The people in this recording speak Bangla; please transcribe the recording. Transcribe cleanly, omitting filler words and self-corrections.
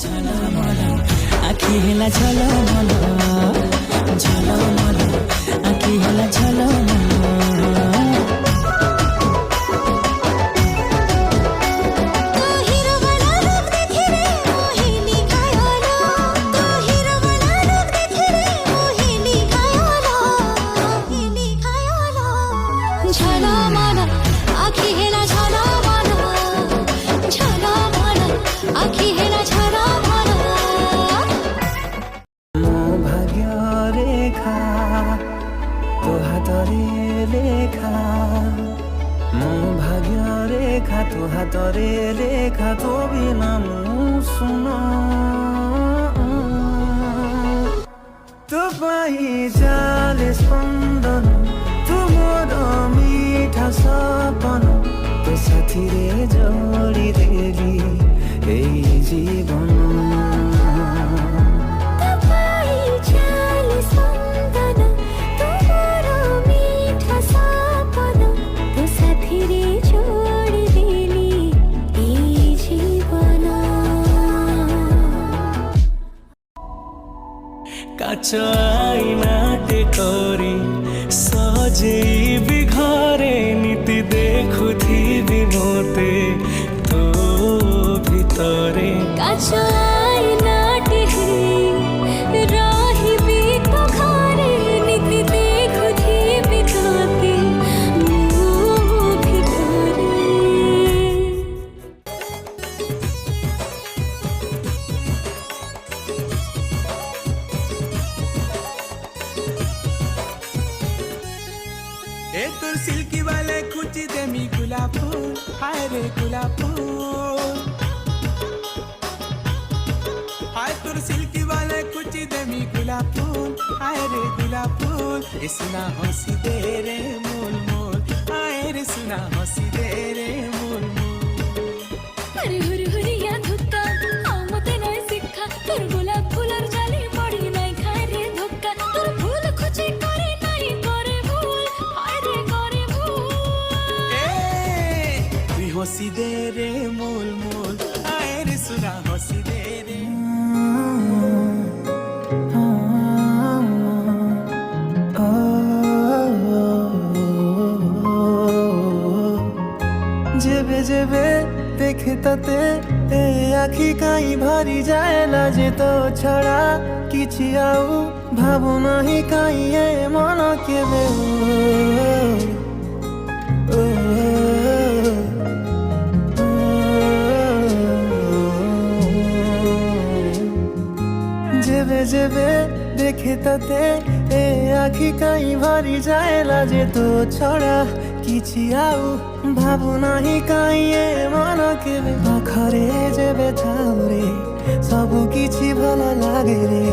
ঝলমল আখি হেলা ঝলমল ঝলমল আখি হেলা ঝলমল। तो हातरे लेखा मो भाग्य रेखा तो हातरे लेखा तो बिना सुना तो पाई जाले स्पंदन तुमर मीठा सपन तो साथी रे जोड़ी देली এই জীবন কাঁচা আইনাটে করি সজেইবি ঘরে নীতি দেখুথিবি মতে তো ভিতরে কাঁচা আইনাটে রহিবি তো ঘরে নীতি দেখুথিবি তোতে ভিতরে। ए तोर सिल्की वाले कुची देमी गुलाब फूल हाय रे गुलाब फूल हाय तोर सिल्की वाले कुची देमी गुलाब फूल हाय रे गुलाब फूल ए सुना हंसी दे रे मोल मोल हाय रे सुना हंसी दे रे मोल मोल। अरे हुरी हुरिया धुक्का मते नय शिक्षा तोर गुलाब फूलर जाली पड़ी নাই খায় রে ধোক্কা তোর ফুল খুঁজে করে নাই করে ভুল হায় রে করে ভুল। তুই হসি দে রে মোল মোল আয় রে সুনা হসি দে রে যেবে যেবে দেখে তাতে এ আখি কাই ভারি যায় লাজে তো ছড়া কিছু আউ ভাবু নাহি কাই এ মন কেবে যেবে যেবে দেখে তাতে এ আখি কাই ভারি যায় লাজে তো ছড়া কিছু আউ ভাবু নাহি কাই এ মন কেবে পাখরে যেবে থাও রে সবু কিছু ভালো লাগে রে।